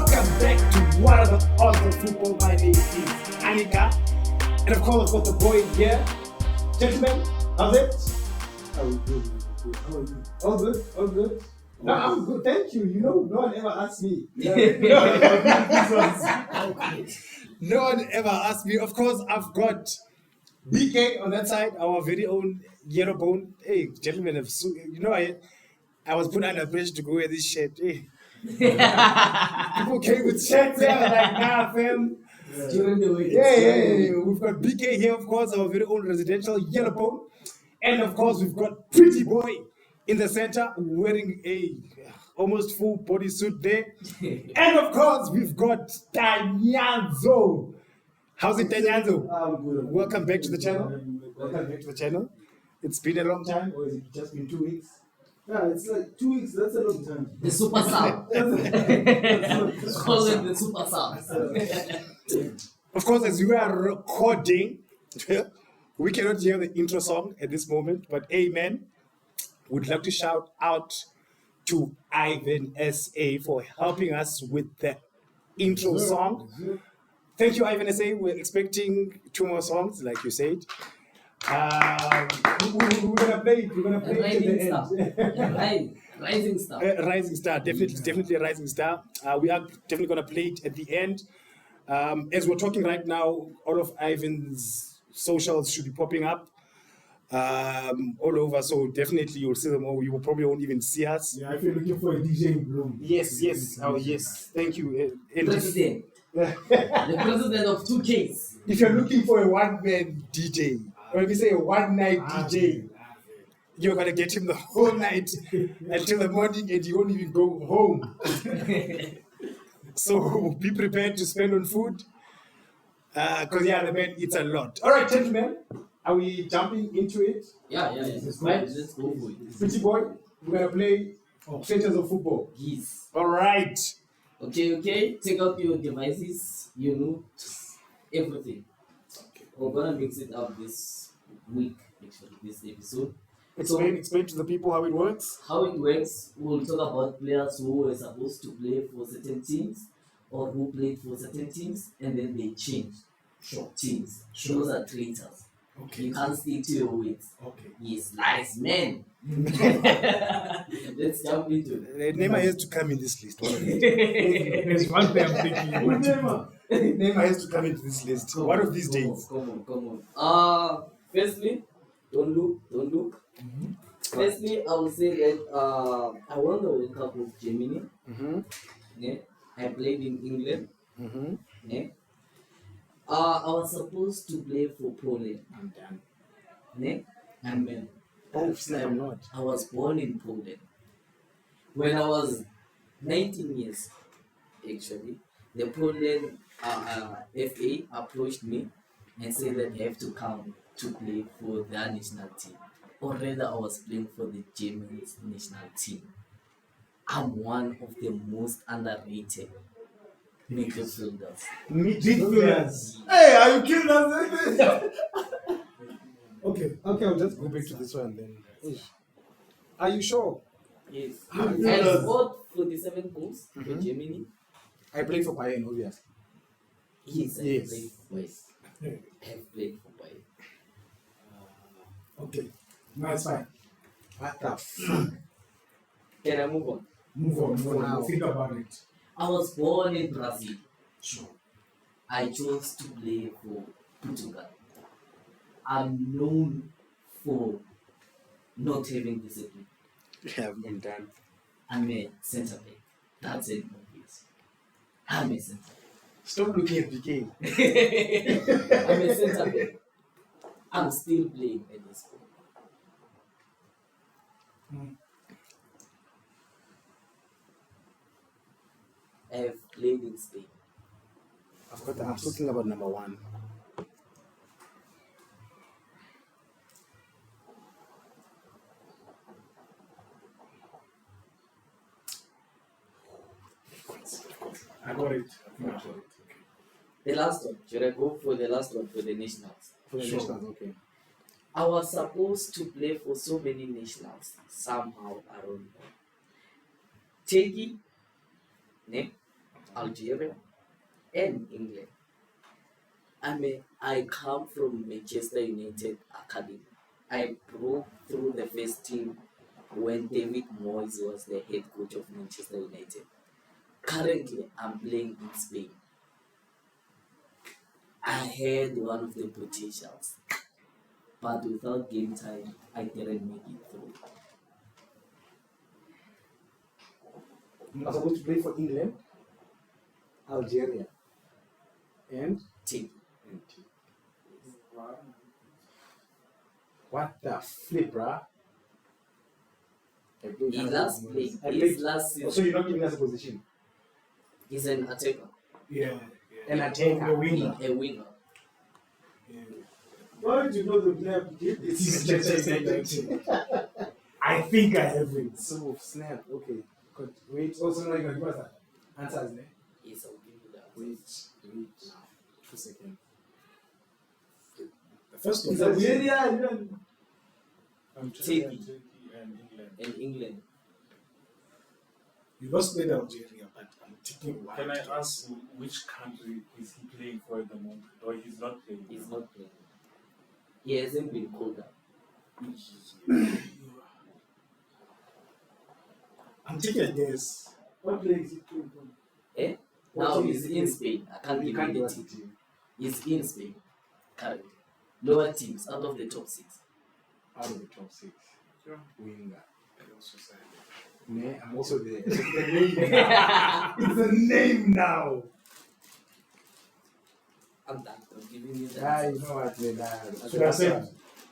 Welcome back to What Are the Odds of Football. My name is Anika, and of course I've got the boy here. Gentlemen, how's it? Oh, good. How are you? All good, all good. No, I'm good, thank you. You know, no one ever asked me. No one ever asked me. Of course, I've got BK on that side, our very own yellow bone. Hey, gentlemen, I was put under pressure to go wear this shirt. Hey. People came with shirts. I was like, nah, fam. During the week. Yeah. We've got BK here, of course, our very own residential yellow bone. And of course, we've got Pretty Boy in the center wearing a almost full bodysuit there. And of course, we've got Tanyanzo. How's it, Tanyanzo? I'm good. Welcome back to the channel. Welcome back to the channel. It's been a long time, or has it just been 2 weeks? Yeah, it's like 2 weeks. That's a long time. The super sub. Call it the super sub. Of course, as we are recording, we cannot hear the intro song at this moment, but amen. Would like to shout out to Ivan SA for helping us with the intro song. Thank you, Ivan SA. We're expecting 2 more songs, like you said. We're gonna play it. We're gonna play it to the end. Rising star. Rising star, definitely a rising star. We are definitely gonna play it at the end. As we're talking right now, all of Ivan's socials should be popping up all over. So definitely you'll see them all. You will probably won't even see us. Yeah, if you're looking for a DJ in Bloom. Yes. Oh, yes. Thank you. President. The president of 2Ks. If you're looking for a one-man DJ, or if you say a one-night DJ, you're gonna get him the whole night until the morning, and you won't even go home. So be prepared to spend on food, because the man eats a lot. All right, gentlemen, are we jumping into it? Yeah. Let's go for it. Pretty Boy, we're gonna play Creators of Football. Yes. All right. Okay. Take out your devices. You know everything. We're gonna mix it up this week, actually, this episode. Explain to the people how it works. How it works, we'll talk about players who were supposed to play for certain teams or who played for certain teams and then they change teams. Those are traitors. Okay. You can't stick to your words. Okay. Yes, nice man. Let's jump into it. Neymar has to come in this list. There's one thing I'm thinking. Neymar has to come into this list. One of these days. Come on. Firstly, don't look. Mm-hmm. Firstly, I would say that I won the World Cup with Germany. Mm-hmm. Yeah. I played in England. Mm-hmm. Yeah. I was supposed to play for Poland. I'm done. Yeah. And then I'm not. I was born in Poland. When I was 19 years, actually, the Poland FA approached me and said that I have to come to play for their national team. Or rather, I was playing for the German national team. I'm one of the most underrated midfielders. Midfielders. Hey, are you kidding us? Okay, I'll just go back to this one then. Are you sure? Yes. Ah, I yes. scored 47 goals for Germany. I played for Bayern, obviously. Yes, I Yes. played for Bayern. I have played for Bayern. Okay, no, it's fine. What the fuck? Can I move on? Move on. Now. Think about it. I was born in Brazil. Sure. I chose to play for Portugal. I'm known for not having discipline. Yeah, I'm done. I'm a centre back. That's it, obvious. I'm a centre Stop looking at BK. back. I'm a centre back. I'm still playing at this point. I have played in Spain. I'm talking about number one. I got it. The last one. Should I go for the last one for the nationals? For the nationals, okay. I was supposed to play for so many nationals. Somehow, I don't know. Turkey, ne? Algeria, and England. I come from Manchester United Academy. I broke through the first team when David Moyes was the head coach of Manchester United. Currently, I'm playing in Spain. I had one of the potentials, but without game time, I didn't make it through. You are supposed to play for England, Algeria, and Team. what the flip, bruh? He last played I his played- last Oh, season. so you're not giving us a position? He's an attacker, Yeah. An attacker. A winger. a winger. Yeah. Why don't you know the player? It's Manchester United. I think I have it. So snap. Okay. Good. Wait. Also, no, you can give us that. Answers, ne? Yes, I'll give you that. Wait. 2 seconds. The first one. It's Algeria and then Turkey. Turkey and England. And England. You lost played Algeria, but I'm taking one. Can I ask which country is he playing for at the moment, or he's not playing? He's not playing. He hasn't been called up. I'm taking a guess. what player is he playing for? Eh? What Now team he's is he in playing? Spain. I can't You give can't you give the us the team. team. He's in Spain. Currently. Lower teams out of the top 6. Out of the top 6. Yeah. Winger. I also said Ne, I'm also there. It's the name now. I'm done. I'm giving you Ah, that. you know what, man. Should I say?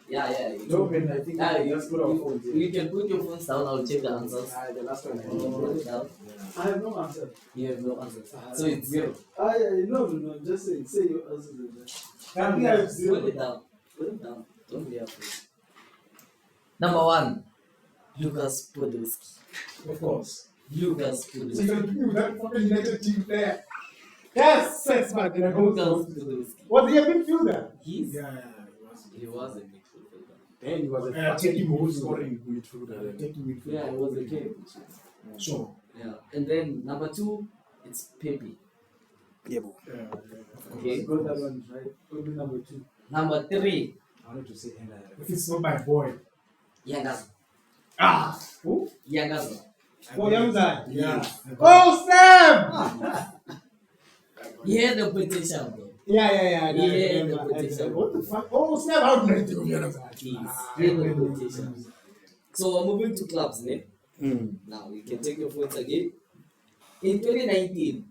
Yeah. No, man, I think Yeah, we just put our phones in. you can put your phones down. I'll check the answers. The last one I Put did. it down. I have no answer. You have no answers. So it's 0. No. Just say your answer. I think I have Put zero. it down. Put it down. Don't be afraid. Number 1. Lucas Podolski. Of course. Lucas So you're Podolski. gonna be with that fucking United team there. Yes, that's my dinner. Lucas Podolski. Was he a midfielder? He's Yeah, it was. He was a midfielder. Then he was a Taking goal midfielder. scoring midfielder. Taking midfielder. Yeah, he was a kid. Sure. Yeah. And then number 2, it's Pepe. Yeah, bro. Yeah. Okay. Got that one right. Probably number 2. Number 3, I wanted to say If it's not my boy. Yangaza. Ah! Who? Yangaza. Oh, young guy. Yeah. Oh, snap! He had the potential, bro. Yeah. Yeah, Yeah, the potential. What the fuck? Oh, snap! How did I think of the other guy? He Ah, had the yeah. potential. So we're moving to clubs, ne? Now you can take your phones again. In 2019,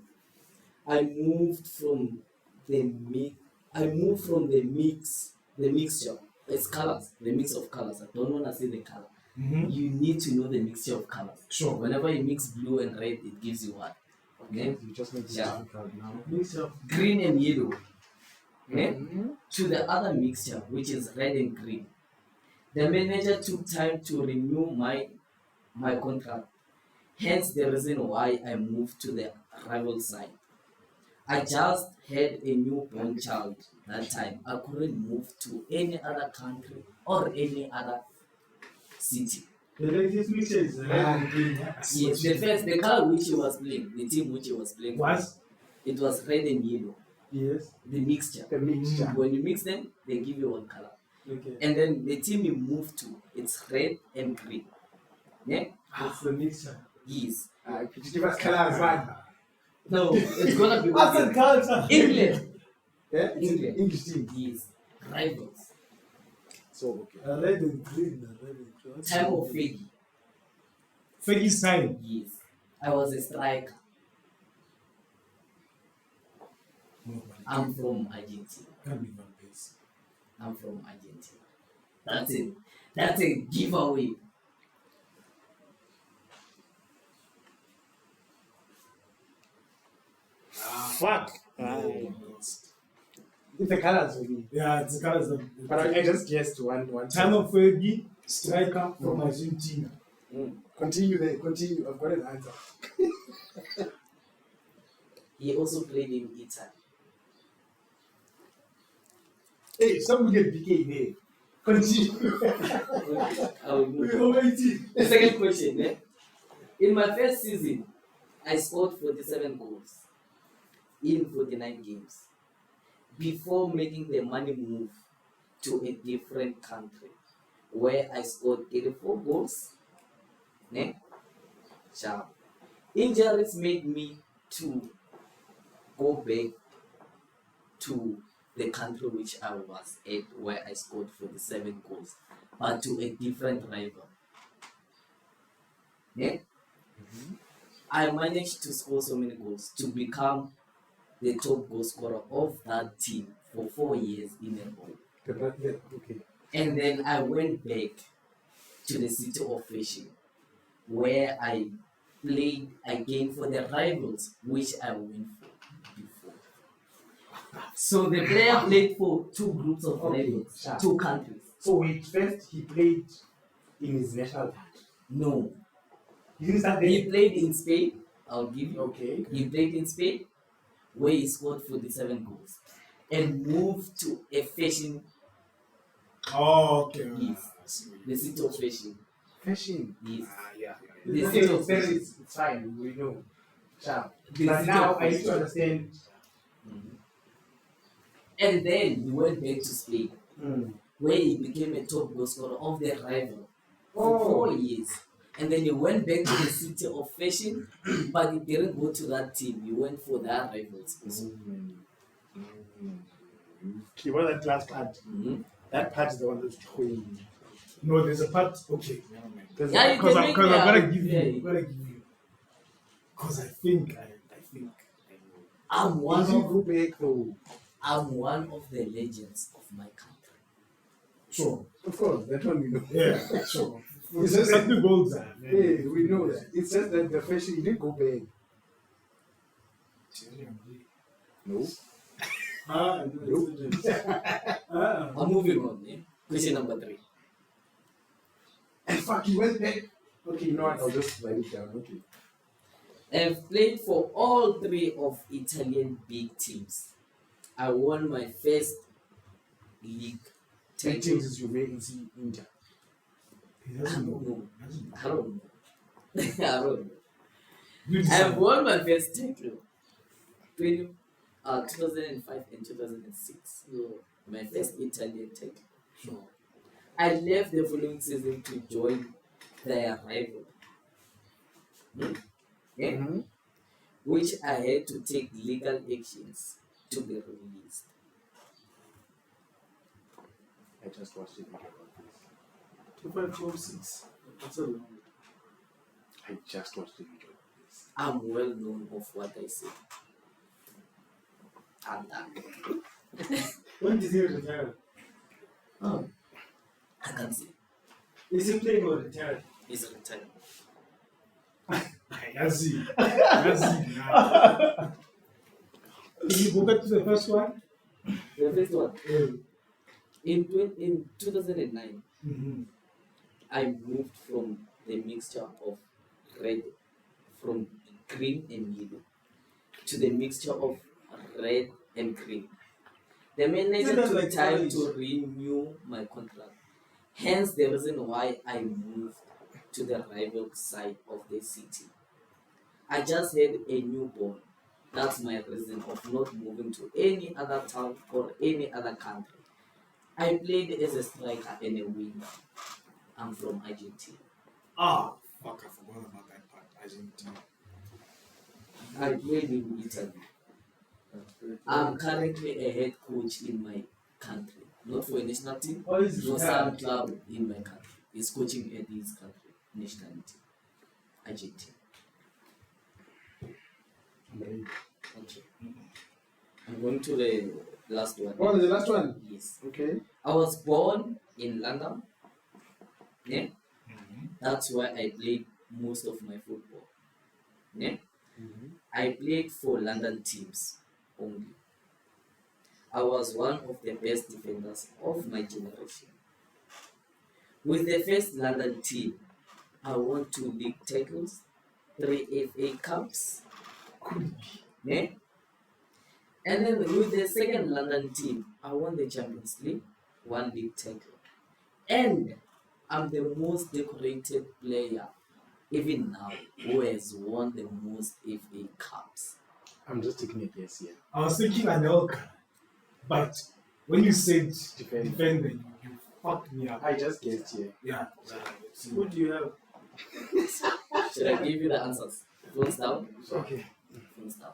I moved from the mixture. It's colors, the mix of colors. I don't want to say the color. Mm-hmm. You need to know the mixture of colors. Sure. Whenever you mix blue and red, it gives you what? Okay. You just make it Yeah. difficult now. Mixture. Green and yellow. Okay. To the other mixture, which is red and green. The manager took time to renew my contract. Hence the reason why I moved to the rival side. I just had a newborn child that time. I couldn't move to any other country or any other city. The latest mixture is red and green. Yes, the color which he was playing, the team which he was playing, Was? it was red and yellow. Yes. The mixture. The mixture. When you mix them, they give you one color. Okay. And then the team you move to, it's red and green. Yeah? That's the mixture. Yes. Could you give us colors, man? No, it's gonna be What's the culture? England. Yeah? England. English team. Yes. Rivals. So, okay. Red and green. Red and green. Time of Fergie. Fergie's time. Yes. I was a striker. No, man. I'm from Argentina. Can't be Van Persie. I'm from Argentina. That's it. That's a giveaway. Fuck. If the colors will be. Yeah, it's the colors of But I just guessed one time of Fergie, striker from Argentina. Continue there, continue. I've got an answer. He also played in Italy. Hey, someone get PK there. Continue. I will move. We're waiting. The second question, eh? In my first season, I scored 47 goals. in 49 games before making the money move to a different country where I scored 34 goals. Ne? Sharp. Injuries made me to go back to the country which I was at where I scored 47 goals, but to a different rival. Ne? I managed to score so many goals to become the top goal scorer of that team for 4 years in a row. Okay. And then I went back to the city of fishing where I played again for the rivals which I went for before. So the player played for two groups of rivals, sure. two countries. So wait, first he played in his national country. No, He didn't start he there. played in Spain. I'll give you. Okay. He played in Spain where he scored 47 goals and moved to a fishing, Oh, okay. Yes. I see what you the mean. city of fishing. Fishing. Yes. Yeah. The Okay, city of then fishing. it's fine. We know. Sure. The But city now of I need to fishing. understand. And then he went back to Spain Mm. where he became a top goal scorer of their rival for Oh. 4 years. And then he went back to the city of fishing, but he didn't go to that team. He went for their rivals also. Okay, what that last part? Mhm. That part is the one that's going. No, there's a part. Okay, never mind. There's Yeah, you Because can I'm make gonna me give you. yeah. I'm gonna give you. Because I think I know. I'm one Easy of go back though. I'm one of the legends of my country. Sure. Of course, that one we know. Yeah, sure. It's just something gold. Hey, we know that. It's just that the fashion you didn't go back. No. I'm moving on. Yeah? Question number 3. And fuck, you went back. Okay, you know what? I'll just write it down. Okay. I've played for all 3 of Italian big teams. I won my first league Ten title. teams is Juve, AC, Inter. He I doesn't don't know. know. I don't know. I don't know. You I've decide. won my first title 2005 and 2006. So my first Italian title. Sure. I left the following season to join their rival. Yeah? Mm-hmm. Which I had to take legal actions to be released. I just watched the video about this. 2546. That's a long. I just watched the video about this. I'm well known of what I say. I'm done. When did he retire? I can't say. Is he playing or retired? He's retired. Yazi. Can you go back to the first one? The first one. In 2009, Mm-hmm. I moved from the mixture of red, from green and yellow, to the mixture of red and green. The manager Isn't that took like time college? to renew my contract. Hence the reason why I moved to the rival side of the city. I just had a newborn. That's my reason of not moving to any other town or any other country. I played as a striker and a winger. I'm from Argentina. Ah, fuck, I forgot about that part. Argentina. I played in Italy. I'm currently a head coach in my country. Not for a national team, Or is for it some club in my country. He's coaching at his country, national team. Argentina. Okay. I'm going to the last one. Oh, the last one. Yes. Okay. I was born in London. Yeah? That's where I played most of my football. Yeah? I played for London teams only. I was one of the best defenders of my generation. With the first London team, I won 2 league titles, 3 FA Cups. Yeah? And then with the second London team, I won the Champions League, 1 league title. And I'm the most decorated player, even now, who has won the most FA Cups. I'm just taking a guess here. I was thinking Anelka, but when you said Defender. defender, you fucked me up. I just guessed here. Yeah. Who do you have? Should I give you the answers? Phones down. Okay. Phones down.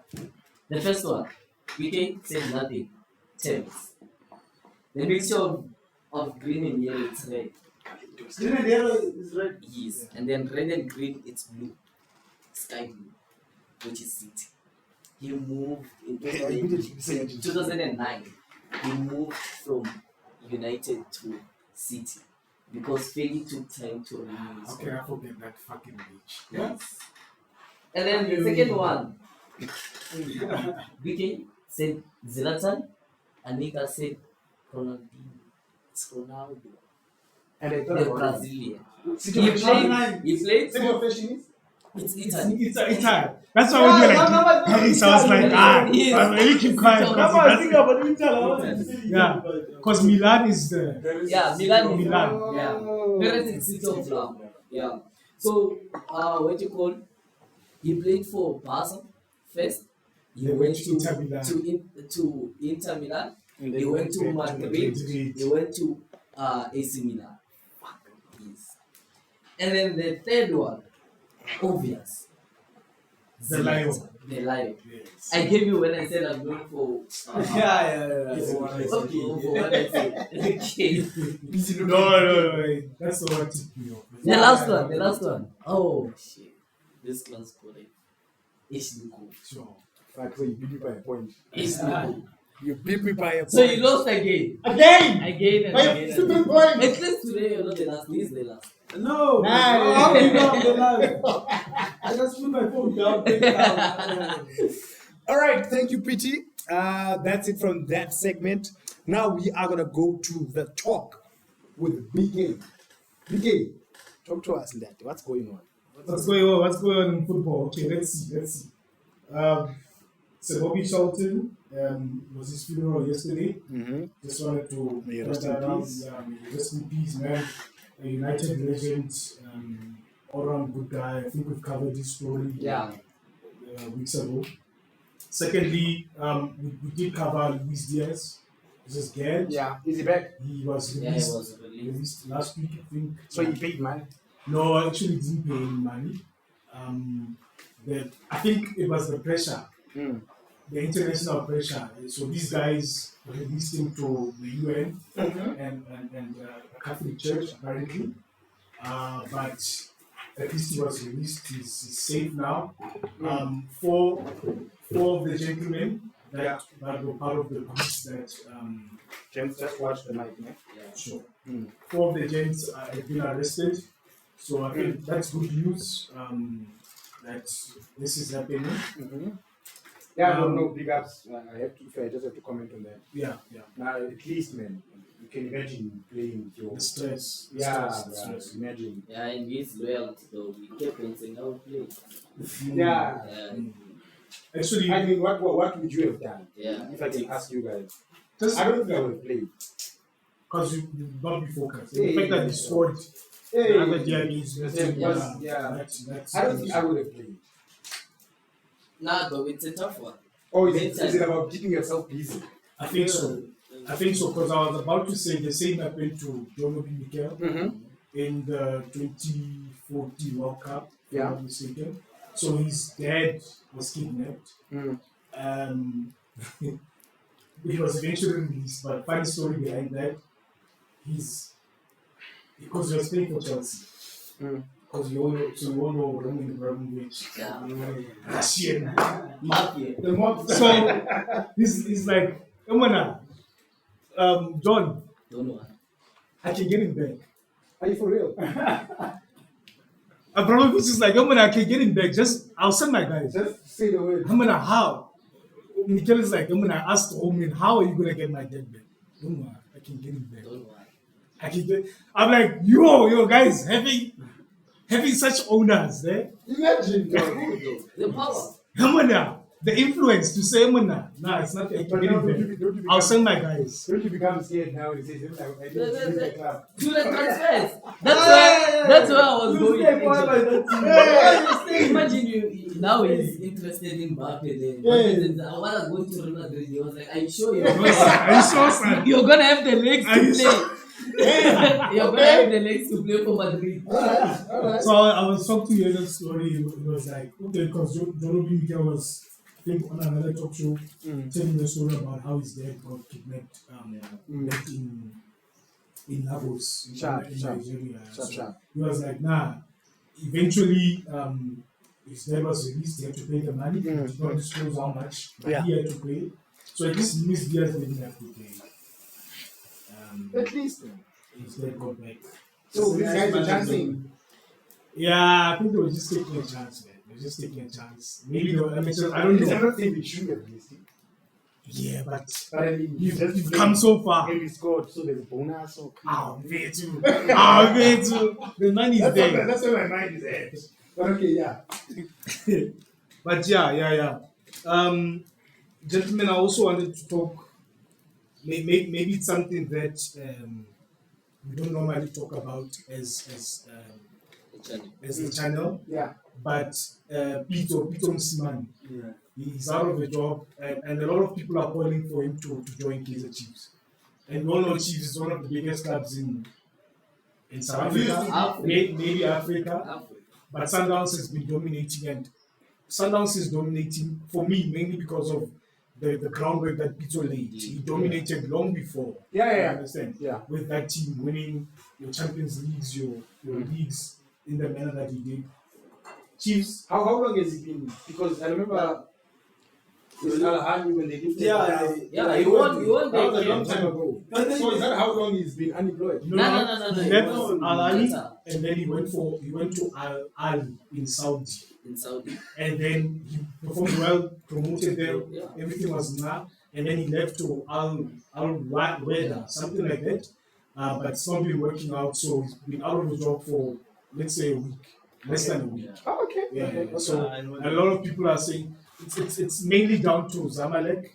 The first one, BK said nothing. Thames. The mixture of green and yellow it's red. Green and yellow is red. Yes. And then red and green it's blue. Sky blue. Which is City. He moved in 2009. He moved from United to City because Feli took time to renew his Okay, I forget that fucking bitch. Yes. And then the second one, BK said Zlatan, Anika said Ronaldinho. It's Ronaldo. And I thought The about Brazilian. City He of played. China. He played. City of Fashion It's is? Italy. It's hard. That's why when you're like, hey, so I was like, I really keep quiet. That's why I think about Inter. I wanted to say Yeah. Because Milan is the. Yeah, Milan. Milan. Yeah. Perez is City of Love. Yeah. So, what you call? He played for Barca first. He They went to Inter Milan. to Inter Milan. And He went to Madrid. Madrid. He went to AC Milan. Fuck. Yes. And then the third one, obvious. The Lion. The Lion. Yes. I gave you when I said I'm going for. Yeah. For what I said. Okay. No. That's the one tipped me off. The last one. Oh shit. This class correct. Ishniku. Sure. Fuck, so you beat me by a point. Ishniku. You beat me by a point. So you lost again. Again! Again and By again. a And stupid again. point! At least today you're not the last. This is the last. No. Nah. How do you know I'm the last? I just put my phone down. Take it out. All right, thank you, Pity. That's it from that segment. Now we are gonna go to the talk with BK. BK, talk to us, lad. What's going on? What's going on? What's going on in football? Okay, let's see. So Bobby Charlton was his funeral yesterday. Mm-hmm. Just wanted to May you point rest in that out. peace. Rest in peace, man. A United legend, all around good guy. I think we've covered this story weeks ago. Secondly, we did cover Luis Diaz. This is Gerd. Yeah, is he back? He was Yeah, it released, was released. released last week, I think. So he paid money. No, I actually didn't pay any money. I think it was the pressure, the international pressure. So these guys released him to the UN and a Catholic Church apparently. But at least he was released. He's safe now. Four of the gentlemen that were part of the group that James, just watch the mic, man. sure. 4 of the gents have been arrested. So I think that's good news that this is happening. Yeah, no, big ups. I just have to comment on that. Yeah. Now, at least, man, you can imagine playing with your The stress. The Yeah, stress. imagine. Yeah, and his loyalty though. We kept on saying, "I'll play." Yeah. Actually, I mean, what would you have done? Yeah. If I can ask you guys. just I don't think I would have played. because you not be focused. Hey, The fact that yeah. he scored Hey, another DIBs, yeah. that's I don't think I would have played. Nah, but it's a tough one. Or is it about keeping yourself busy? I think so. Because I was about to say the same happened to John Obi Mikel in the 2014 World Cup, if I'm not mistaken. So his dad was kidnapped. He was eventually released, but funny story behind that, because he was playing for Chelsea. Because we all know Roman Abramovich, Russian. Mafia. So he's like, John, Don't know. I can get him back. Are you for real? Abramovich is like, I can get him back. I'll send my guys. Just say the word. How? Mikel is like, I asked Roman, how are you gonna get my dad back? I can get him back. Don't worry. I'm like, yo, guys, having such owners, eh? Imagine. The power. The influence to say, nah, it's not. I can get him back. I'll send my guys. Don't you become scared now and say, I need to leave the club. To the transfers. That's where I was going. Imagine now he's interested in Mbappe. Then Yeah. I want to go to Real Madrid. He was like, "Are you sure Are you sure, son? you're gonna have the legs Are to you play? You're gonna have the legs to play for Madrid." Alright. So I was shocked to hear that story. It was like, okay, because Jorobi Miguel was, I think, on another talk show telling the story about how his dad got kidnapped back in Lagos, in Nigeria. So he was like, nah. Eventually, his dad was released. He had to pay the money. He did not disclose how much, but he had to pay. So at least Luis Diaz didn't have to pay. At least. His dad got back. So these guys are chancing. Yeah, I think they were just taking a chance, man. They were just taking a chance. Maybe they were amateurs. I don't I'm know. not saying we should have released it. Yeah, but But I mean, you've come so far. and we scored, so there's a bonus. Or Me too. Me too. The money is there. that's where my mind is at. But okay, yeah. But yeah. Gentlemen, I also wanted to talk. Maybe it's something that we don't normally talk about as the channel. Yeah. But Pitso Msimani, Yeah. he's out of a job, and a lot of people are calling for him to join Kaizer Chiefs. And we all know Chiefs is one of the biggest clubs in South Africa, maybe Africa. But Sundowns has been dominating, and Sundowns is dominating for me mainly because of the groundwork that Pitso laid. He dominated long before. Yeah. You understand? Yeah. With that team winning your Champions Leagues, your leagues in the manner that he did. Chiefs. How long has it been? Because I remember with Al-Ahly when they did Yeah, he won that was a the long game. time ago. So is that how long he's been unemployed? No. He It left was Al-Ahly better and then he went to Al in Saudi. in Saudi. And then he performed well, promoted there, Yeah. everything was nah. And then he left to Al Weda, something like that. But it's not been working out, so he's been out of the job for, let's say, a week, less than a week. Oh, okay. Yeah. So a lot of people are saying it's mainly down to Zamalek,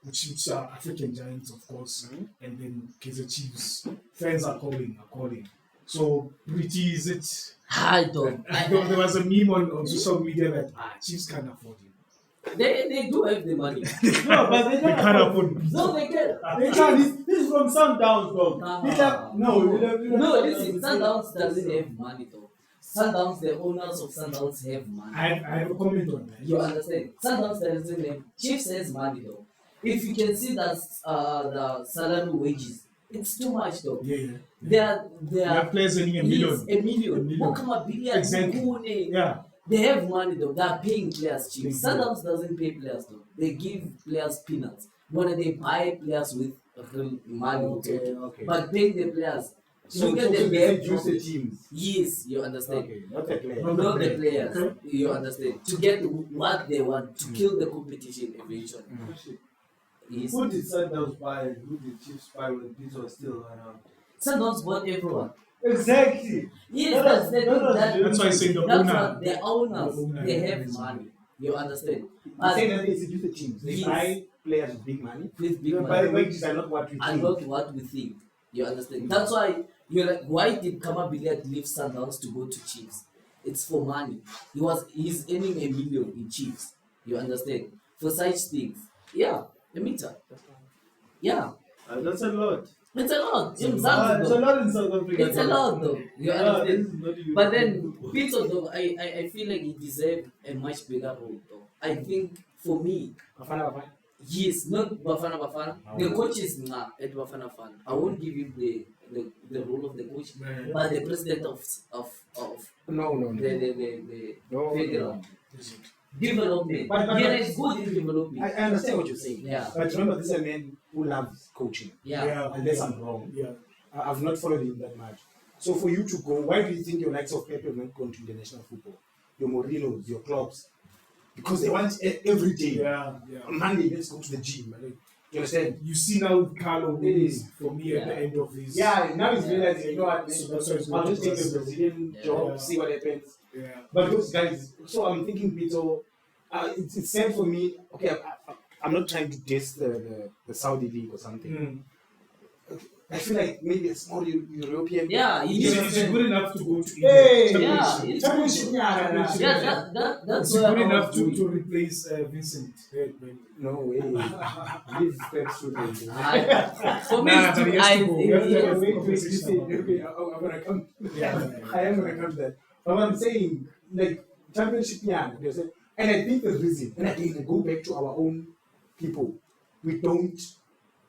which are African giants, of course, and then Kaizer Chiefs. Fans are calling. So, Pretty, is it? I don't. There was a meme on social media that Chiefs can't afford him. They do have the money. No, but They can't afford him. No, they can. They can't. This is from Sundowns, dog. No, listen, Sundowns doesn't have money though. Sundowns, the owners of Sundowns have money. I have a comment on that. You understand? Sundowns doesn't have. Chiefs has money though. If you can see that the salary wages, it's too much though. Yeah. They are You have players earning $1 million. A million. million. Okama billion. Exactly. Kune. Yeah. They have money though. They are paying players cheap. They do. Sundowns doesn't pay players though. They give players peanuts. When they buy players with real money, Okay. but paying the players. So Look at they the reduce the teams. Yes, you understand. Okay, not the player. Not the players. You understand. To get what they want, to kill the competition eventually. Yes. Who did Sundowns buy? Who did Chiefs buy when Pitso was still around? Sundowns bought everyone. Exactly. Yes, that's the thing. That's why I say the That's owner. what the owners, The owner they have has money. You understand? You say that they seduce the teams. They Yes. buy players with big money. With big But money. the wages are not what we And think. not what we think. You understand? That's why you're like, why did Kamabilia leave Sundowns to go to Chiefs? It's for money. He's earning $1 million in Chiefs. You understand? For such things. Yeah, a meter. Yeah. That's a lot. It's a lot. In It's a Zanzibar. lot in South Africa. It's a lot though. You Yeah, understand? this is not even- But then Pitso though, I feel like he deserved a much bigger role though. I think for me, Bafana. yes, not Bafana. The coach is not at Bafana. I won't give him the role of the coach, but the president of No. the No. federal development. But- Yeah, it's good in development. I understand what you're saying. Yeah. But remember, this is a man who loves coaching. Yeah. Unless I'm wrong. Yeah. I've not followed him that much. So for you to go, why do you think your likes of Pepe have not gone to international football? Your Morinos, your clubs, because they want every day. Yeah. On Monday, let's go to the gym. You understand? You see now with Carlo, It is. for me at the end of his. Yeah, now he's realizing, you know what, So that's why it's I'll not just take the Brazil. Brazilian Yeah. job, see what happens. Yeah. But those guys, so I'm thinking, Pitso, it's sad for me. Okay, I'm not trying to diss the Saudi league or something. I feel like maybe a small European. Yeah, It's good enough to go to Hey, yeah, championship, yeah. that's It's where good I enough was going. to replace Vincent. No way. This is that student. For me, Nah, it's but two he has to eyes go. in We have to the have a Wait, conversation about okay, I'm gonna come. Yeah. I am gonna come to that. But what I'm saying, like championship, yeah. And I think the reason, and again, I go back to our own people, we don't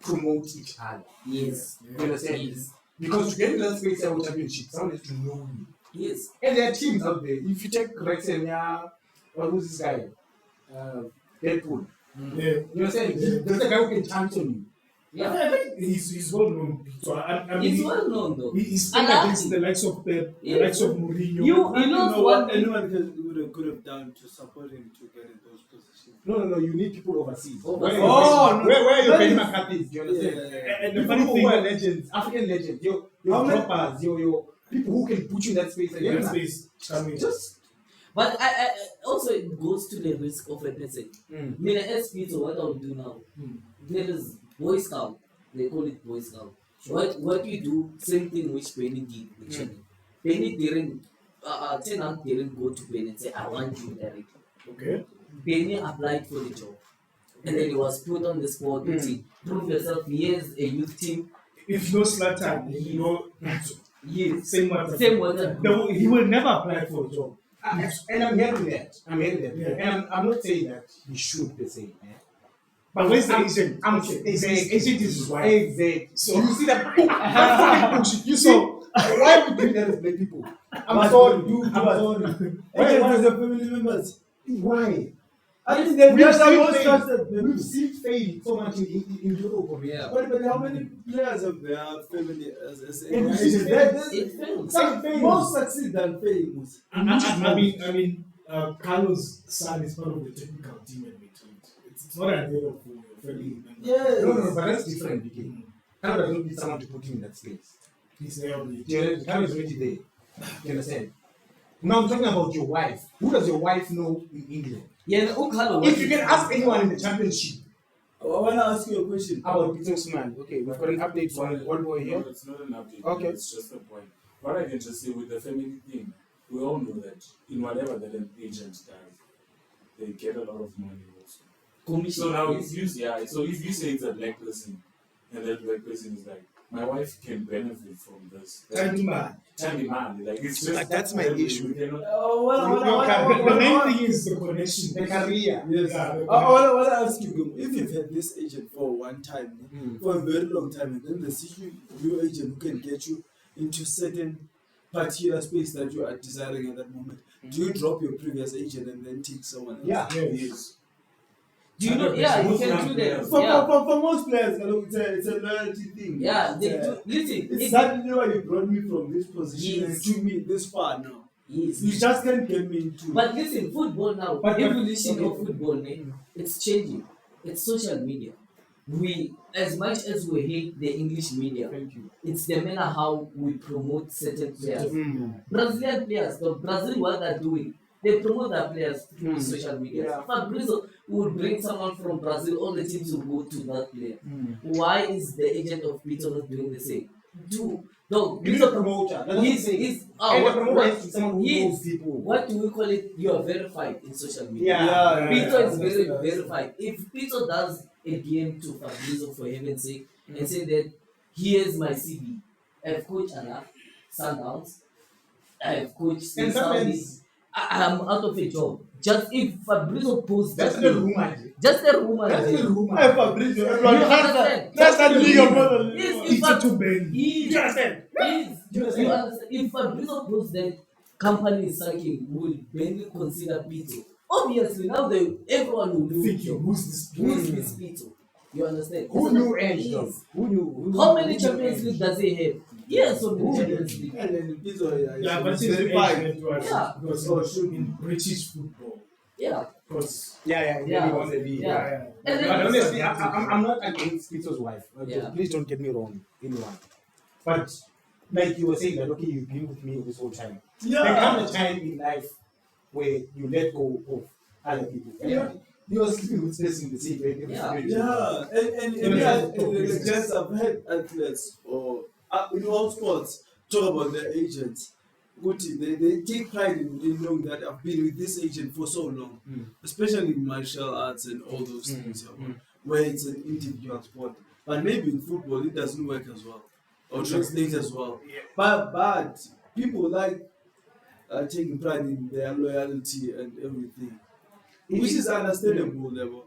promote each other. Yes. You understand? Yes. Because to get in that space of championship, someone has to know you. Yes. And there are teams out there. If you check Rexen, yeah, who's this guy? Deadpool. Yeah. You understand? There's a guy who can champion you. Yeah. I think he's well known. So I mean, It's well known though. he's playing And against the likes of Pep, the Yeah. likes of Mourinho. You know what? anyone could have done to support him to get in those positions. No, you need people overseas. Overseas. Where you That Benny is- McCarthy? Do you understand? And the People funny who thing, are legends, African legends, your How many- droppers, your people who can put you in that space. And that yeah, space coming. just But I also it goes to the risk of a person. I mean, as Pitso, what I'll do now, there is Boy Scout. They call it Boy Scout. What you do, same thing which Benny did actually. Benny didn't, Tenant didn't go to Benny and say, I want you directly. Okay. Benny applied for the job. And then he was put on the spot to see, prove yourself. Here's a youth team. If you know Zlatan, you know Yes. same water. Same water. No, he will never apply for a job. and I'm hearing that. Yeah. And I'm not saying that you should be saying. But where's the agent? I'm His exactly. agent is his wife. Exactly. So- you see that? That's fucking bullshit. You see why are we doing that as black people? I'm sorry, dude. I'm sorry. Why the family members? Why? I think they We've are seen most fail. trusted. We've seen fail so much in Europe. Yeah. But how many players have their family as And we see agents? that- It fails. Some fail. More succeed than fail. I mean, Carlos' son is part of the technical team and we told. It's not a deal for your family member. Yes. No, but that's different again. Canada doesn't need someone to put him in that space. He's there on the Canada is already there. You understand? Now I'm talking about your wife. Who does your wife know in England? Yeah, and Okalo, If you can ask anyone in the championship I want to ask you a question. about Pitso Usman, okay, we've got an update from one boy here. No, it's not an update. Okay. It's just a point. What I can just say with the family thing, we all know that in whatever that an agent does, they get a lot of money also. commission. So now if you so if you say it's a black person and that black person is like, my wife can benefit from this. Tell man. Tell me, man, like it's just Like, that's my we issue. cannot- The main thing is the connection. The career. Yes. Yeah, the I want to ask you, if you've had this agent for one time, for a very long time, and then there's new agent who can get you into certain particular space that you are desiring at that moment, do you drop your previous agent and then take someone else? Yeah. Yes. Do you know? Yeah, you Most can young do that. players. Yeah, For most players, it's a loyalty thing. yeah. They do. Listen, It's it- suddenly why you brought me from this position Yes. and took me this far now. yes. You just can't get me into. But listen, football now, But- evolution okay. of football, man, it's changing. It's social media. We, as much as we hate the English media, Thank you. it's the manner how we promote certain players. Mm. Brazilian players, the Brazil, what they're doing, they promote their players through social media. Yeah. Fabrizio would bring someone from Brazil, all the teams will go to that player. Mm. Why is the agent of Pitso not doing the same? No, He's a promoter. That's what I'm he's, saying. he's, And the promoter is someone who he knows is- people. what do we call it? You are verified in social media. Yeah. Pitso is very verified. If Pitso does a game to Fabrizio for heaven's sake and say that here's my CV, I've coached Anna, Sundowns, I've coached And Saudi, sometimes I'm out of a job. Just if Fabrizio posts that's that the thing, rumor. just a rumor. That's there. the rumor. Hey, Fabrizio, You everyone, understand? that's the league of brother. Yes, It's if a to Ben. Yes. You understand? Yes. You You understand? understand? If Fabrizio posts that company is sucking, will Benny consider Pitso? Obviously, now everyone will know Thinking, who's this? who's this Pitso. You understand? Who It's knew not- Edge though? Yes. Who knew? How many who Champions knew League does he have? Yes, so many Champions League. And then Pitso, Yeah, but it's it's verified. Yeah. Because in British football, Yeah. because Yeah, Yeah. he wants to be. Yeah. And then- But honestly, I'm not against Pitso's wife. Yeah. Please don't get me wrong, anyone. But like you were saying that, okay, you've been with me this whole time. There Yeah. comes a time in life where you let go of other people. And he was sleeping with space in the same bed. Yeah. Like just I've had athletes or in all sports talk about their agents. They take pride in knowing that I've been with this agent for so long, especially in martial arts and all those things, where it's an individual sport. But maybe in football it doesn't work as well, or translate as well. But people like taking pride in their loyalty and everything, which is understandable level.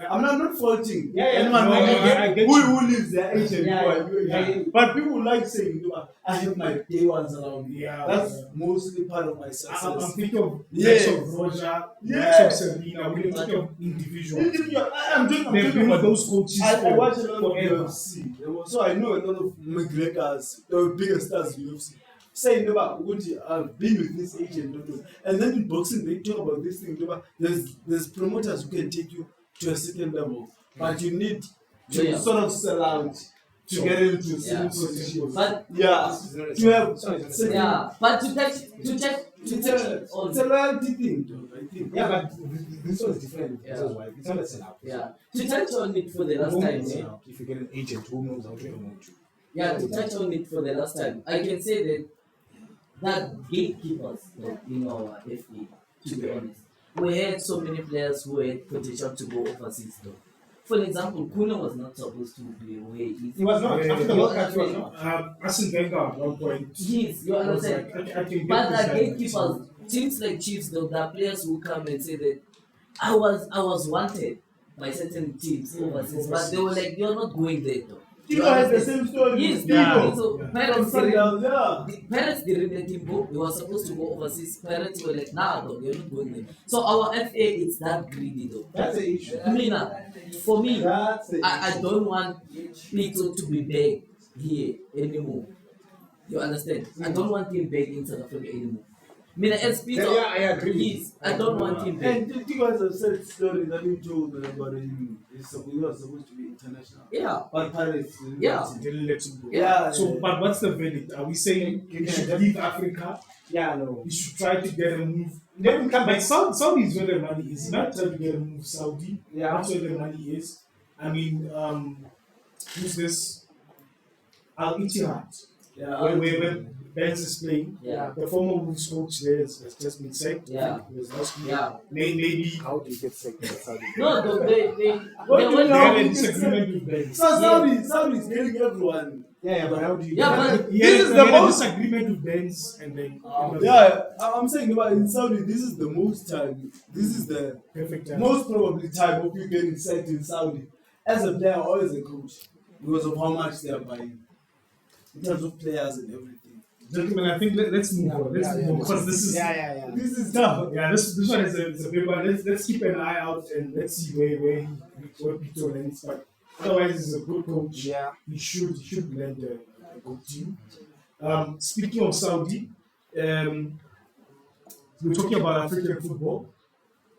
I'm not faulting anyone I get who leaves their agent. Yeah. But people like saying, I have my day ones around me. Yeah. That's mostly part of my success. I'm thinking of Yes. of Roger, Yes. of Serena. We're talking of individuals. I'm Talking about those coaches. I watch a lot of forever. UFC, so I know a lot of McGregors, the biggest stars in UFC. Saying about I've been with this agent, and then in boxing they talk about this thing. There's promoters who can take you to a certain level, but you need to sort of sell out to get into certain positions. But to have certain. but to touch on It's a loyalty thing, though, I think. Yeah, but this one is different. This is why it's not a sellout. to touch on it for the last time. If you get an agent who knows how to promote you. To touch on it for the last time, I can say that gatekeepers in our FA, to be honest, we had so many players who had potential to go overseas though. For example, Kuna was not supposed to be where he is. He was not. After the World Cup, he was not. Arsene Wenger at one point. Yes, you understand. I can But get the gatekeepers, teams like Chiefs, though, there are players who come and say that I was wanted by certain teams overseas, but they were like, you're not going there though. You has the same story. Yes, Yeah. so Yeah. parents didn't let him go. He was supposed to go overseas. Parents were like, nah, though, you're not going there. So our FA is that greedy though. That's the issue. For me, That's the I don't want Pitso to be back here anymore. You understand? I don't want him back in South Africa anymore. As Pitso, Yeah, I agree. yes, I don't want him back. And you guys have said story that you told about him. He was supposed to be international. Yeah. But Paris. Yeah. Didn't let him go. Yeah. So, but what's the verdict? Are we saying he should leave Africa? Yeah, no. He should try to get a move. Let him come Like back. Saudi is where the money is. He might try to get a move Saudi. Yeah. That's where the money is. I mean, who's this? Al Ittihad. Yeah. Where Benz is playing. Yeah. The former Wolves coach there has just been sacked. Yeah. He was last week. Yeah. Maybe How do you get sick in Saudi? No, though, they What do you they know? had a disagreement with Benz. So Saudi is getting everyone. Yeah, but how do you Yeah, get but He This had, is he the had a most- disagreement with Benz and then I'm saying about in Saudi, this is the most time. This is the perfect time. most probably time of you getting sacked in Saudi as a player or as a coach because of how much they are buying in terms of players and everything. Gentlemen, I think let's move on. Let's move on because this is Yeah. This is tough. Yeah, this one is a big one. Let's keep an eye out and let's see where Pitso lands. But otherwise, he's a good coach. Yeah. He should land a good team. Speaking of Saudi, we're talking about African football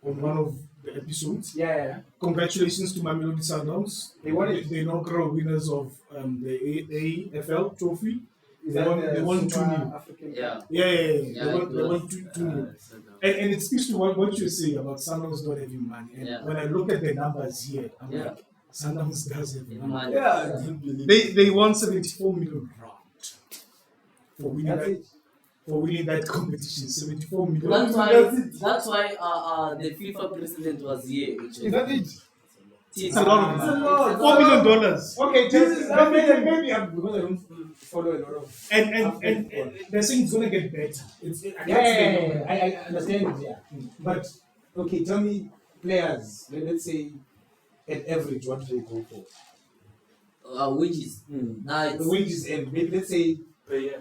on one of the episodes. Yeah. Congratulations to Mamelodi Sundowns. They won it. The inaugural winners of the AFL trophy. Is They that won- the they won Super 2-0. African? Yeah. Yeah. Yeah, They it won was, 2-0. And it speaks to what you're saying about Sundowns not having money. And Yeah. when I look at the numbers here, I'm Yeah. like, Sundowns does have money. I didn't believe They won 74 million rand for winning That's that, it. for winning that competition. 74 million. That's That's why. it. That's why. The FIFA president was here. Actually. Is that it? It's a lot of It's a money. lot. $4 million. Okay, This is maybe I'm because I don't follow a lot of. And they're saying it's gonna get better. Yeah. I understand it. Yeah, but okay, tell me, players. Let's say, at average, what do they go for? Wages. Now it's, The wages and maybe let's say, Per year.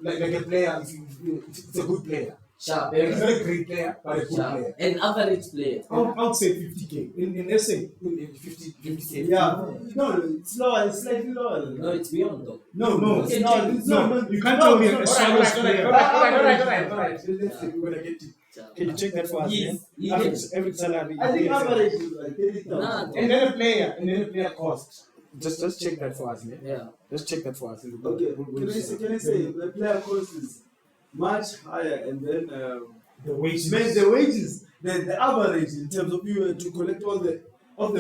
like a player, it's a good player. sharp. It's not a great player, but a good Sharp. player. An average player. I would say 50k in SA. In 50K. Yeah. No, it's lower. It's slightly lower. No, it's beyond though. No, Okay, no, you can't tell me a Swallows player. Alright. Let's say we're gonna get it. Sharp. Can you check that for us? Yes, man? yes. Every salary. I think yes. average is like 30,000. Nah, And then a player cost. Just check that for us, man. Yeah. Just check that for us. Okay. Can I say the player cost is much higher, and then The wages. the wages the average in terms of you to collect all the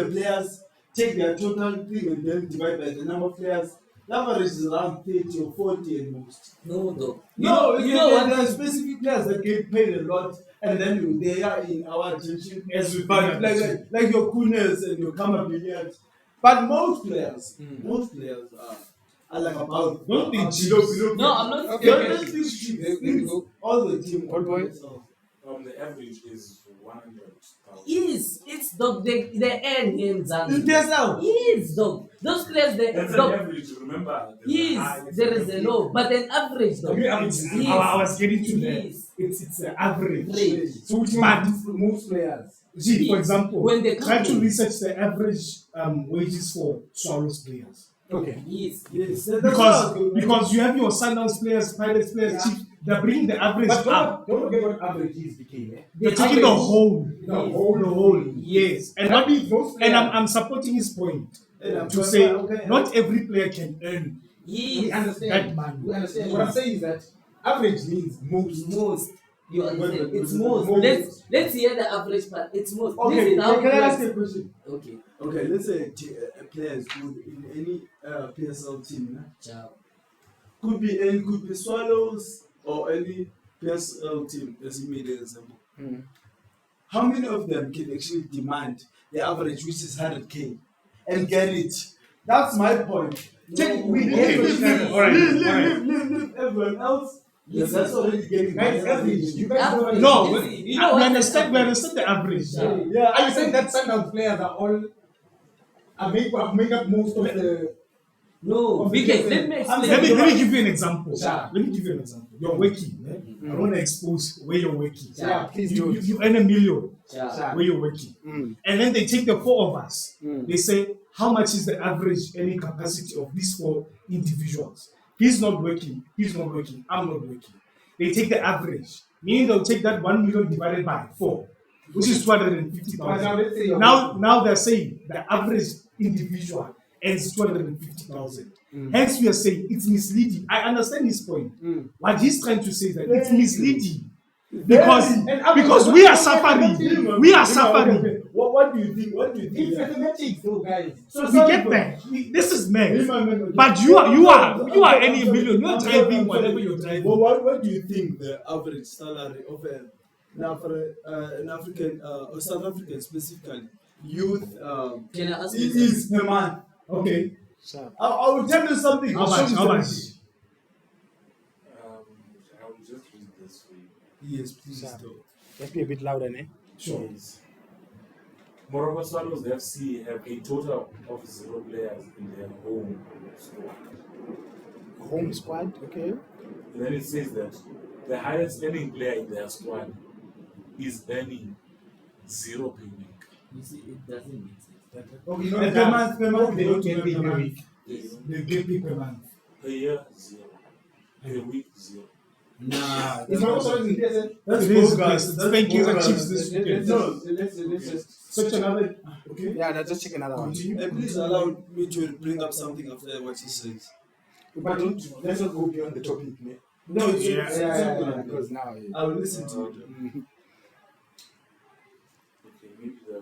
players, take their total thing and then divide by the number of players. The average is around 30 or 40 at most. No, though. You know what? There are specific players that get paid a lot, and then they are in our attention. As we But like your Kunes and your Kamabilians. But most players are like about. Don't think below. No, I'm not. Okay. Don't think cheap. There we go. All the team. Old boy. The average is 100,000. It's dog. They earn in Zanzibar. Yes, now. Yes, dog. Those players, That's an dog. average, remember. Yes, there is a law, but an average, dog. I was getting to that. Yes. It's the average. Average. So which means most players. See, for example, When they try come to in. research the average wages for Swallows players. Okay. Yes. Because you have your Sundowns players, Pirates players, Chiefs, they're bringing the average But up. don't forget what average is, became. They're taking the whole. The whole. Yes. And That means most players. I'm supporting his point And to say not every player can earn We Yes. understand. that money. We understand. What I'm saying is that average means most. Most. You understand? It's Most. most. Let's hear the average part. It's most. Okay, This is how can I it ask works. you a question? Okay. Okay, let's say a player is good in any PSL team. Nah? Ciao. Could be Swallows or any PSL team, as you made an example. How many of them can actually demand the average, which is 100K, and get it? That's my point. Take, we leave everyone else. Yes, that's already getting Guys, average. You guys know what Average. No, Yes, we you know what? understand the average. Yeah. Are you saying that Sundowns players are all make up most of the? No, because let me explain. Let me give you an example. Yeah. Let me give you an example. You're working. I don't want to expose where you're working. Yeah. Please You, do. you earn $1 million Ciao. where you're working. And then they take the 4 of us. They say, how much is the average earning capacity of these 4 individuals? He's not working, I'm not working. They take the average, meaning they'll take that 1 million divided by 4, which is But now 250,000. let's say you're Now they're saying the average individual earns 250,000. Hence we are saying it's misleading. I understand his point. What he's trying to say is that it's misleading. Because we are suffering. We are suffering. What do you think? What do you It's think? mathematics, though, guys. We get that. This is math. But you are earning $1 million. You're driving whatever you're driving. Well, what do you think the average salary of an African or South African specifically youth Can I ask you is per month? Okay. I will tell you something. How much? How much? I will just read this for you. Yes, please. Sure. do. Let's be a bit louder, ne? Sure. Yes. Moreover, Swallows FC have a total of 0 players in their home squad. Home squad, okay. And then it says that the highest earning player in their squad is earning 0 per week. You see, it doesn't make sense. Okay, you know, And per month, they don't get paid per week. They get paid per month. Per year, 0. Per week, 0. Nah, It's not also in PSL. that's It is, bogus. guys. That's Thank you, bogus. Chiefs, this weekend. Let's just. Such another. Okay. Yeah, let's just check another one. Continue. Please allow me to bring up something after what he says. But let's not go beyond the topic, man. No, it's Yeah. yeah. Because now, I will listen to it. Okay, maybe the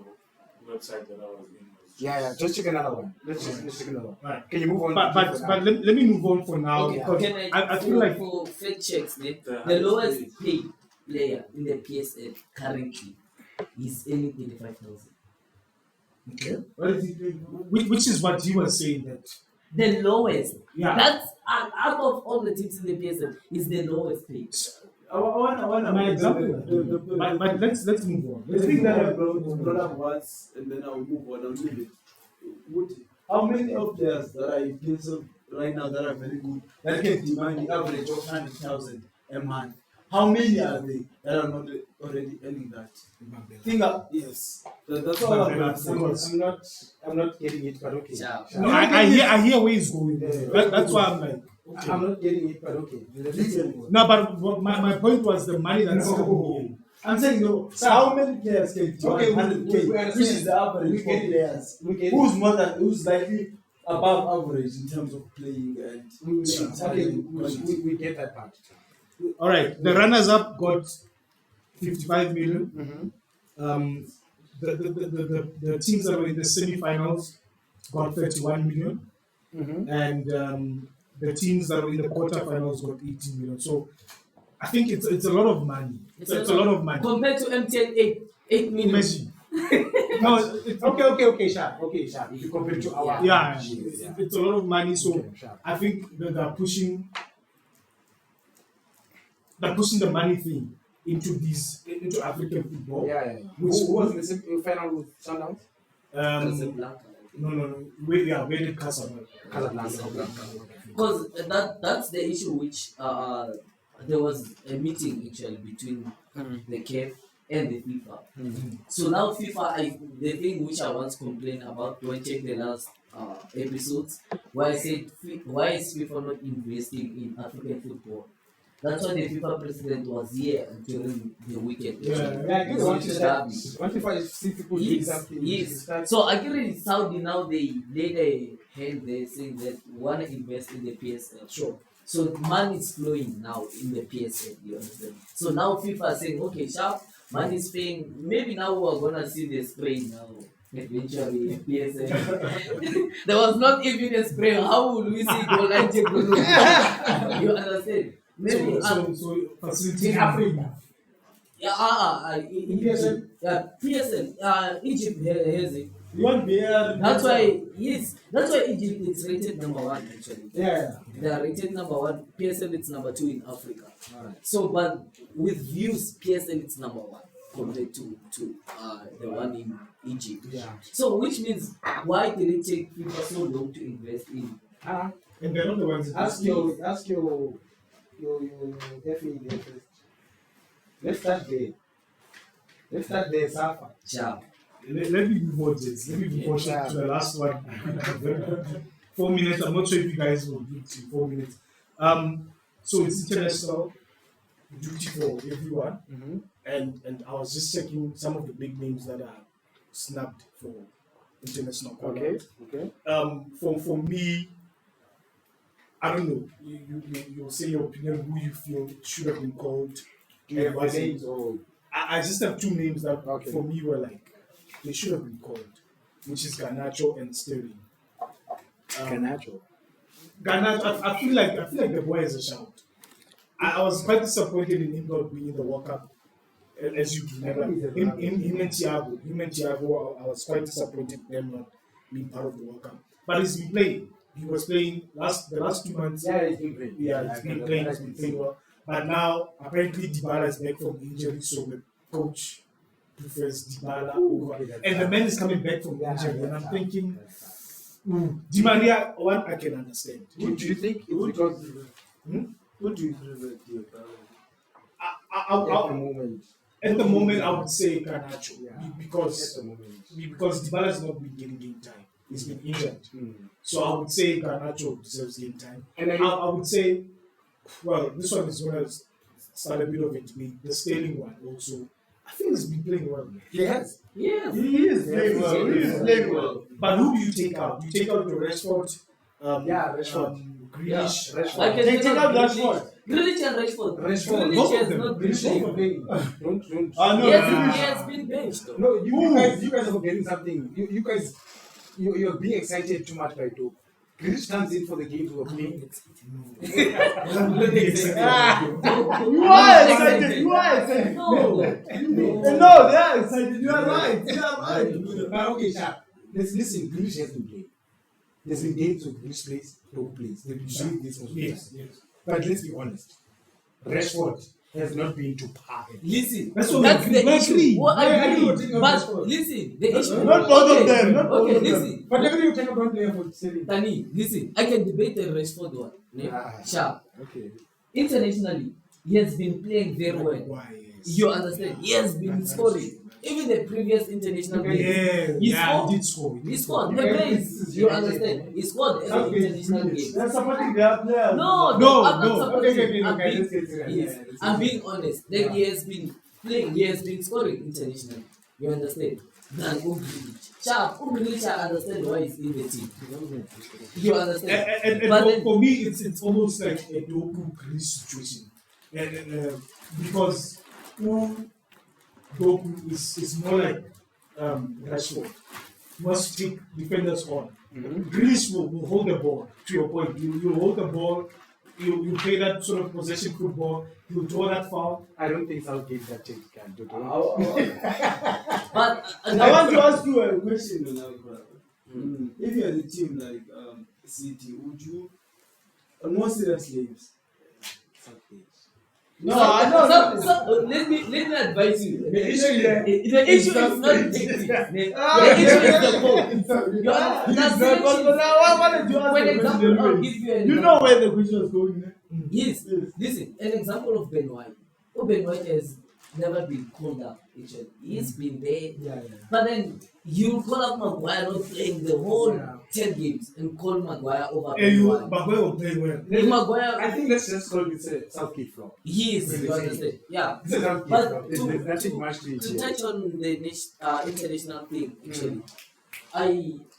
website that I was in was yeah, just check another one. Let's check another one. Right. Can you move on? But let me move on for now Okay, because can I feel like for fact checks, The the lowest highest paid player in the PSL currently is earning 35,000. okay, What is it? which is what you were saying that The lowest. yeah. That's out of all the teams in the PSL is the lowest paid. I wanna My example. But let's move on. The Let's thing move that I on. brought up once, and then I'll move on. I'll leave it. How many of players that are in PSL right now that are very good that can demand the average of 100,000 a month? How many are they that are not already earning that? Think up. Yes, that's all I'm saying. I'm not getting it, but okay. Ciao. No, I hear where he's going. That's why I'm like, okay. I'm not getting it, but okay. No, but my point was the money that's coming in. I'm saying no. So how many players can demand Okay, 100K, we understand. which is the average We for get it. players? We get Who's likely above average in terms of playing and we get that part. All right, the runners-up got 55 million. The teams that were in the semi-finals got 31 million, and the teams that were in the quarterfinals got 18 million. So I think it's a lot of money. It's a lot of money. Compared to MTN 8 million. Imagine. No, it's okay, sharp. If you compare it to our It's a lot of money. So Okay, sharp. I think that they're pushing the money thing into African football. Who was in the final with Sundowns? Casablanca. No. Where did Casablanca. Because that's the issue which there was a meeting actually between the CAF and the FIFA. So now FIFA, the thing which I once complained about, when I check the last episodes, where I said, why is FIFA not investing in African football? That's why the FIFA president was here during the weekend. One FIFA is see people doing something. Yes. So I get in Saudi now, they laid a hand there saying that we want to invest in the PSL. Sure. So money is flowing now in the PSL, you understand? So now FIFA is saying, okay, sharp, money is paying. Maybe now we're gonna see the spray now. Eventually, PSL. There was not even a spray. How would we see goal line check? You understand? Maybe So facility In Africa. in PSL? Yeah, PSL. Egypt has it. You want beer? That's why Egypt is rated number 1 actually. Yeah. They are rated number 1. PSL it's number 2 in Africa. So, but with views, PSL it's number 1 compared to the one in Egypt. Yeah. So, which means why did it take FIFA so long to invest in? and they're not the ones. Ask your FA there first. Let's start there, Safa. Sharp. Let me be more jets. Let me be more short to the last one. 4 minutes. I'm not sure if you guys will do it in 4 minutes. So it's international duty for everyone, and I was just checking some of the big names that are snubbed for international quality. Okay. For me, I don't know. You'll say your opinion. Who you feel should have been called? Yeah, I say- names or I just have 2 names that Okay. for me were like they should have been called, which is Garnacho and Sterling. Garnacho. Garnacho, I feel like the boy is a shout. I was quite disappointed in him not being in the World Cup, as you remember. Him and Thiago, I was quite disappointed in them not being part of the World Cup. But he's been playing. He was playing the last 2 months. Yeah, he's been playing. He's been playing well. But now apparently Dybala is back from injury, so the coach prefers Dybala over. And the man is coming back from injury, and I'm thinking, Di Maria, one I can understand. Do you think it's because Who do you prefer, dear brother? At the moment, I would say Garnacho Yeah. because Dybala has not been getting game time. He's been injured, so I would say Garnacho deserves game time. And I would say, well, this one is going to start a bit of it. The Sterling one also. I think he's been playing well. Yes. He is playing well. He is playing well. But who do you take out? You take out the Rashford. Rashford. Grealish. I can Take out Rashford. Grealish and Rashford. Rashford. Grealish Both of has them. not been Don't. playing. No. He has been benched though. No, you guys are forgetting something. You guys, you're being excited too much by talk. Grealish comes in for the games we're playing. You are excited. You are excited. No. No, they are excited. You are right. You are right. Okay, sharp. Listen, Grealish has been playing. There's been games where Grealish plays, Togo plays. They've been doing this for years. Yes. But let's be honest. Rashford has not been to par. Listen, That's that's, what the we issue. agree. Well, I Yeah, agree. I agree. But listen, the issue. Not both of them, not both Okay, of them. listen. But every you take a one player for selling. Tani, listen. I can debate the Rashford one. Yeah. Sharp. Okay. Internationally, he has been playing very well. Why? Yes. You understand? He has been scoring. Even the previous international games. He He did score. He scored the brains. You understand? He scored every international game. They're supporting their players. No, No, I'm not no. supporting. I'm Okay, being, let's get serious. yes, I'm being honest. Like he has been playing, he has been scoring internationally. You understand? Than Umbilic. Sharp, Umbilic, I understand why he's in the team. You understand? And But then- for me, it's almost like a Doku Grealish situation, because Doku is more like Rashford. He wants to take defenders on. Grealish will hold the ball, to your point. You hold the ball, you play that sort of possession football, you draw that foul. I don't think Southgate that take can do But I want to ask you a question now, brother. If you had a team like City, would you, on more serious games? No, I know. So, let me advise you. The issue here The issue is not tactics. The issue is the goal. You understand? For example, I'll give you an You know where the question is going. Yes. Listen, an example of Ben White. Oh, Ben White has never been called up. Actually, he's been there. But then you call up Maguire not playing the whole 10 games and call Maguire over Ben White. Maguire will play well. If Maguire, I think let's just call it a Southgate flop. he is. You understand? Yeah. It's a Southgate But flop. There's nothing much to To it. touch on the international thing, actually,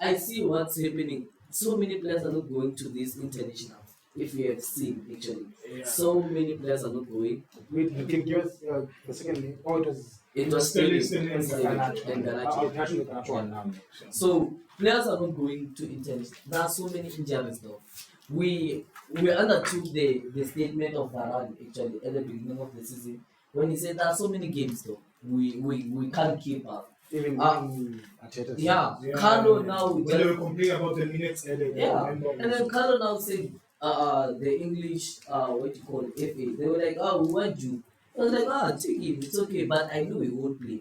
I see what's happening. So many players are not going to this international. If you have seen, actually, so many players are not going. Wait, you can give us the second name. Oh, It was Sterling Sterling and I'll Garnacho. touch on that one now. So players are not going to international. There are so many injuries though. We undertook the statement of Varane actually at the beginning of the season when he said there are so many games though. We can't keep up. Even Arteta. Yeah, Carlo now When they were complaining about the minutes added. yeah, and then Carlo now said the English what you call it, FA. They were like, oh, we want you. I was like, take him, it's okay, but I know he won't play.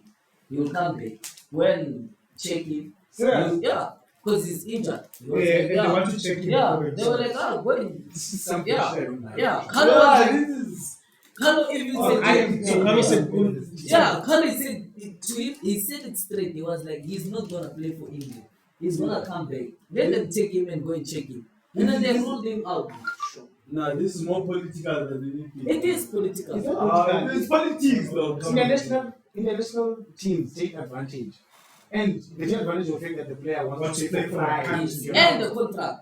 He will come back. When check him, yeah, because he's injured. He was like, They want to check him. yeah, they were like, go in. This is some Yeah, pressure on that. yeah. Carlo was like, this is. Carlo even said, Carlo said, yeah, Carlo said it to him, he said it straight. He was like, he's not gonna play for England. He's gonna come back. Let them take him and go and check him. And then they ruled him out. No, this is more political than anything. It is political. It's politics, though. International teams take advantage. And they take advantage of the fact that the player wants to play for Right. country. And the contract.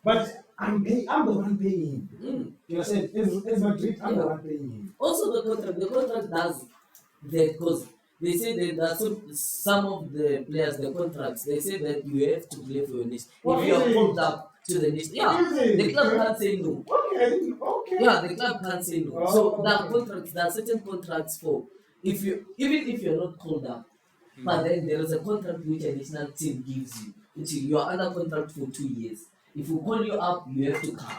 But I'm the one paying him. Mm. You understand? As Madrid, I'm the one paying him. Also, the contract does that because they say that there are some of the players, the contracts, they say that you have to play for your nation. If you are called up to the nation, the club can't say no. Okay. Yeah, the club can't say no. So there are contracts, there are certain contracts for even if you're not called up, but then there is a contract which a national team gives you. You are under contract for 2 years. If we call you up, you have to come.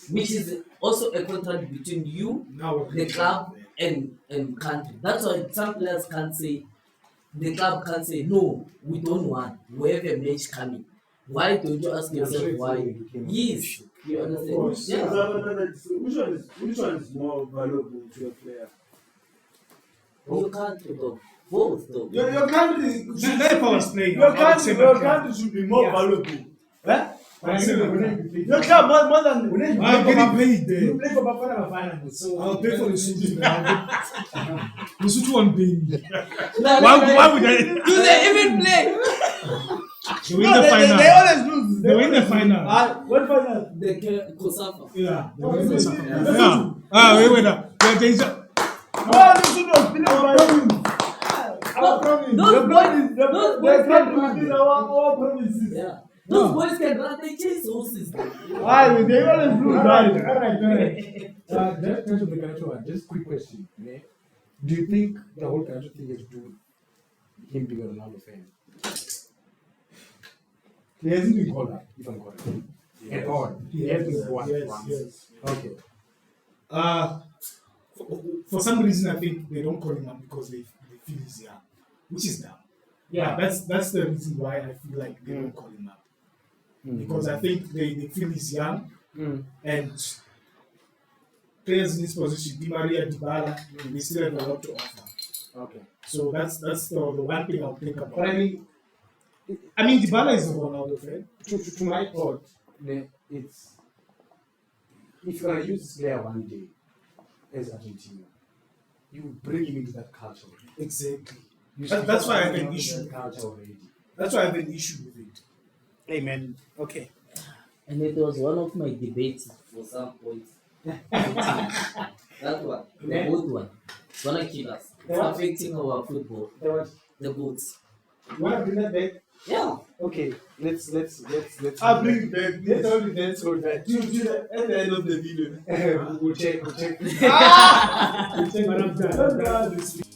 Which is also a contract between you, the club, and country. That's why some players can't say, the club can't say, no, we don't want. We have a match coming. Why don't you ask yourself why? Yes, you understand? Yeah. Which one is more valuable to a player? You can't though. Both though. Your country. If I was playing, Your country should be more valuable. Eh? Your club more than. I'm getting paid there. You play for Bafana Bafana, so I'll pay for the Sutu. The Sutu one paying me. Why Why would I? do they even play? They win the final. They always lose. They win the final. What final? The Kosafa. Yeah. They win the final. Yeah. Wait. There is a- Oh, the Sutu was feeling by our province. Those boys, They come within our provinces. yeah. Those boys can run, they chase horses. Why? They always lose. Alright. Just to the Kanacho one, just quick question. Yeah. Do you think the whole Kanacho thing has to do with him being a Ronaldo fan? He hasn't been called up, if I'm correct. At all. He has been called once. Yes. Okay. For some reason, I think they don't call him up because they feel he's young, which is dumb. Yeah. That's the reason why I feel like they don't call him up. Because I think they feel he's young and players in this position, Di Maria, Dybala, they still have a lot to offer. Okay. So that's the one thing I'll think about. But I mean, Dybala is a Ronaldo fan. to my thought, it's if you're gonna use this player one day as Argentina, you bring him into that culture. Exactly. You That's why I have an into issue. that culture already. That's why I have an issue with it. Amen. Okay. And it was one of my debates for some points. That one, the old one, gonna kill us. It's affecting our football. The what? The goats. You want to bring that back? Yeah. Okay, let's. I'll bring it back. Let's hold it. Let's hold that. Do that at the end of the video. We'll check. But I'm done. I'm done this week.